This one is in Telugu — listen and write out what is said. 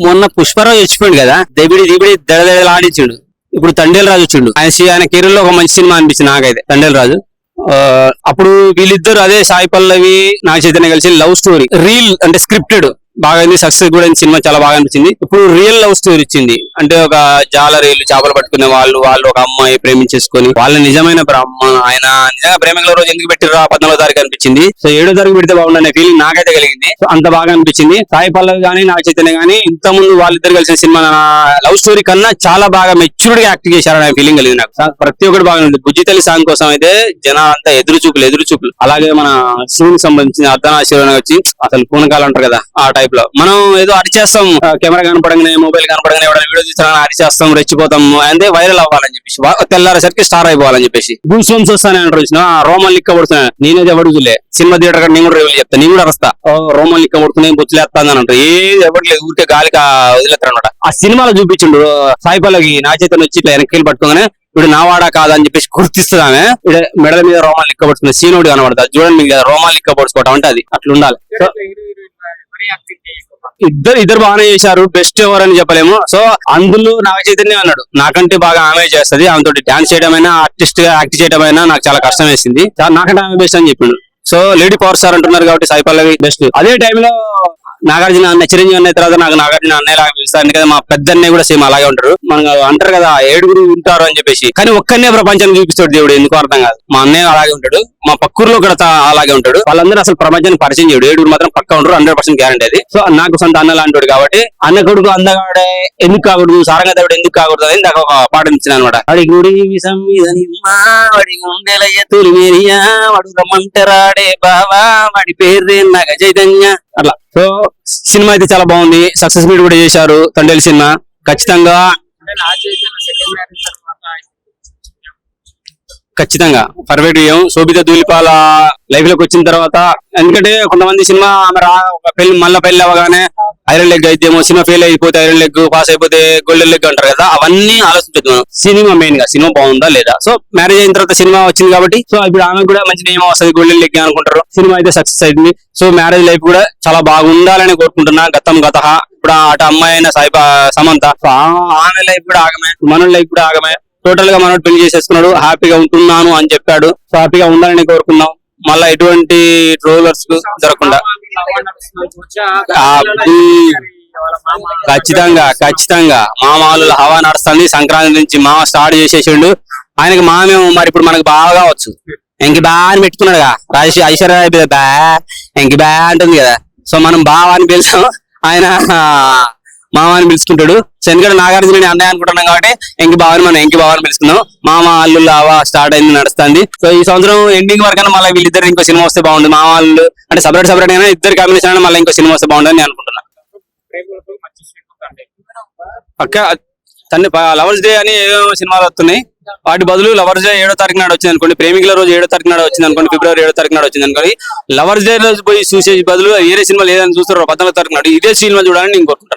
మొన్న పుష్పరావు చచ్చిపోయింది కదా, దెబిడి దడదడలాడించిండు. ఇప్పుడు తండేల్ రాజు వచ్చిండు. ఆయన కెరీర్ లో ఒక మంచి సినిమా అనిపించింది నాకైతే తండేల్ రాజు. అప్పుడు వీళ్ళిద్దరు అదే సాయి పల్లవి నాగ చైతన్య కలిసి లవ్ స్టోరీ రీల్ అంటే స్క్రిప్టెడ్ బాగా సక్సెస్ కూడా సినిమా చాలా బాగా అనిపించింది. ఇప్పుడు రియల్ లవ్ స్టోరీ ఇచ్చింది. అంటే ఒక జాలరీలు చేపలు పట్టుకునే వాళ్ళు ఒక అమ్మాయి ప్రేమించేసుకొని వాళ్ళ నిజమైన ఆయన నిజంగా ప్రేమికుల రోజు ఎందుకు పెట్టిర్రా 14వ తారీఖు అనిపించింది. సో 7వ తారీఖు పెడితే బాగుండనే ఫీలింగ్ నాకైతే కలిగింది. సో అంత బాగా అనిపించింది. సాయి పల్లవి గానీ నాగ చైతన్య గానీ ఇంత ముందు వాళ్ళిద్దరు కలిసిన సినిమా లవ్ స్టోరీ కన్నా చాలా బాగా మెచ్యూర్డ్ గా యాక్ట్ చేశారనే ఫీలింగ్ కలిగింది నాకు. ప్రతి ఒక్కటి బాగా ఉంది. బుజ్జితల్లి సాంగ్ కోసం అయితే జనాలు అంతా ఎదురు చూపులు. అలాగే మన శివునికి సంబంధించిన అర్ధనాశీర్వాదం వచ్చి అసలు పూనకాలు అంటారు కదా, ఆ టైప్ లో మనం ఏదో అరిచేస్తాం. కెమెరా కనపడగానే మొబైల్ కనపడగానే ఎవరైనా వీడియో తీస్తారని అరిచేస్తాం, రెచ్చిపోతాం. అంటే వైరల్ అవ్వాలని చెప్పేసి తెల్లారేసరికి స్టార్ అయిపోవాలని చెప్పేసి గూస్ బంప్స్ వస్తానే అంటారు. రోమన్ లిక్క పడుతున్నాయి. నేనేది ఎవరు చూలే సినిమా థియేటర్ నేను కూడా రివ్యూ చెప్తాను. నేను కూడా అరస్తా రోమన్ లిక్క పడుతున్నాయి, బొచ్చులేస్తాను అని అంటారు. ఏది ఎవరు లేదు, ఊరికే గాలికి వదిలేస్తారు అనమాట. ఆ సినిమాలో చూపించిండు సాయి పల్లవికి నా చేతను వచ్చి ఇట్లా వెనక్కి పట్టుకోగానే ఇప్పుడు నా వాడా కాదా అని చెప్పేసి గుర్తిస్తుంది ఆమె. మెడల మీద రోమాలు లిక్క పడుతుంది. సీనోడు కనబడతారు చూడండి, మీకు రోమాలు లిక్క పడుచుకోవటం అంటే అది అట్లా ఉండాలి. ఇద్దరు బాగానే చేశారు. బెస్ట్ ఎవరు అని చెప్పలేము. సో అందులో నాగ చైతన్య అన్నాడు నాకంటే బాగా ఆమె చేస్తుంది, ఆమెతో డాన్స్ చేయడమైనా ఆర్టిస్ట్ గా యాక్ట్ చేయడమైనా నాకు చాలా కష్టం వేసింది, నాకంటే ఆమె బెస్ట్ అని చెప్పిండు. సో లేడీ పవర్ స్టార్ అంటున్నారు కాబట్టి సాయి పల్లవి బెస్ట్. అదే టైంలో నాగార్జున అన్న చిరంజీవి అన్న తర్వాత నాకు నాగార్జున అన్నయ్య లాగా పిలుస్తాను కదా, మా పెద్ద అన్నయ్య కూడా సేమ్ అలాగే ఉంటారు. మనం అంటారు కదా 7 ఉంటారు అని చెప్పేసి, కానీ ఒక్కనే ప్రపంచాన్ని చూపిస్తాడు దేవుడు, ఎందుకు అర్థం కాదు. మా అన్నయ్య అలాగే ఉంటాడు, మా పక్కూరులో కూడా అలాగే ఉంటాడు. వాళ్ళందరూ అసలు ప్రపంచాన్ని పరిచయం చేయడు. 7 మాత్రం పక్కా ఉంటారు, 100% గ్యారంటీ అది. సో నాకు సొంత అన్న లాంటి కాబట్టి అన్న కొడుకు అందగాడే ఎందుకు కాకూడదు, సారంగా దేవుడు ఎందుకు కాకూడదు అని నాకు ఒక పాట ఇచ్చిన అనమాట. అడిగుడి వాడు రమ్మంటరాడే బావా వాడి పేరే నాగ చైతన్య అట్లా. సో సినిమా అయితే చాలా బాగుంది. సక్సెస్ మీట్ కూడా చేశారు తండేల్ సినిమా. ఖచ్చితంగా పర్ఫెక్ట్ చేయం. శోభిత ధూళిపాల లైఫ్ లోకి వచ్చిన తర్వాత, ఎందుకంటే కొంతమంది సినిమా ఆమె ఒక మళ్ళీ పెళ్లి అవ్వగానే ఐరన్ లెగ్ అయితేమో, సినిమా ఫెయిల్ అయిపోతే ఐరన్ లెగ్, పాస్ అయిపోతే గోల్డెన్ లెగ్ అంటారు కదా, అవన్నీ ఆలోచించదు. సినిమా మెయిన్ గా సినిమా బాగుందా లేదా. సో మ్యారేజ్ అయిన తర్వాత సినిమా వచ్చింది కాబట్టి సో ఇప్పుడు ఆమె కూడా మంచి నేమ్ వస్తుంది, గోల్డెన్ లెగ్ అనుకుంటారు. సినిమా అయితే సక్సెస్ అయింది. సో మ్యారేజ్ లైఫ్ కూడా చాలా బాగుండాలని కోరుకుంటున్నా. గత ఇప్పుడు అటు అమ్మాయి అయిన సమంత, ఆమె లైఫ్ కూడా ఆగమే, మన లైఫ్ కూడా ఆగమే. టోటల్ గా మనోడు పెళ్లి చేసేసుకున్నాడు, హ్యాపీగా ఉంటున్నాను అని చెప్పాడు. సో హ్యాపీగా ఉండాలని కోరుకున్నాం. మళ్ళా ఎటువంటి ట్రోలర్స్ జరగకుండా ఖచ్చితంగా మామూలు హవా నడుస్తుంది. సంక్రాంతి నుంచి మామ స్టార్ట్ చేసేసిండు. ఆయనకి మామేమో మరి ఇప్పుడు మనకు బాగా వచ్చు. ఎంకి బా అని పెట్టుకున్నాడు కదా, ఐశ్వర్య బా ఎంకి బా అంటుంది కదా. సో మనం బావా అని పిలిచాం, ఆయన మామ అని పిలుచుకుంటాడు. సో ఎందుకంటే నాగార్జున అన్నయ్య అనుకుంటున్నాం కాబట్టి ఎంకి బావని మనం ఎంకి బావని పిలుచుకున్నాం. మామ అల్లుళ్ళు హవా స్టార్ట్ అయింది, నడుస్తుంది. సో ఈ సంవత్సరం ఎండింగ్ వరకు మళ్ళీ వీళ్ళిద్దరు ఇంకో సినిమా వస్తే బాగుంటుంది. మామ అల్లు అంటే సపరేట్ అయినా ఇద్దరు కాంబినేషన్ అయినా మళ్ళీ ఇంకో సినిమా వస్తే బాగుంటుంది నేను అనుకుంటున్నాను. పక్క తన్ని లవర్స్ డే అని ఏవో సినిమాలు వస్తున్నాయి, వాటి బదులు లవర్స్ డే 7వ తారీఖు నాడు వచ్చింది అనుకోండి, ప్రేమికుల రోజు 7వ తారీఖు నాడు వచ్చింది అనుకోండి, ఫిబ్రవరి 7వ తారీఖు నాడు వచ్చింది అనుకోండి, లవర్స్ డే రోజు పోయి చూసే బదులు వేరే సినిమా లేదని చూస్తారు 14వ తారీఖు నాడు ఇదే సినిమా చూడాలని నేను కోరుకుంటున్నాను.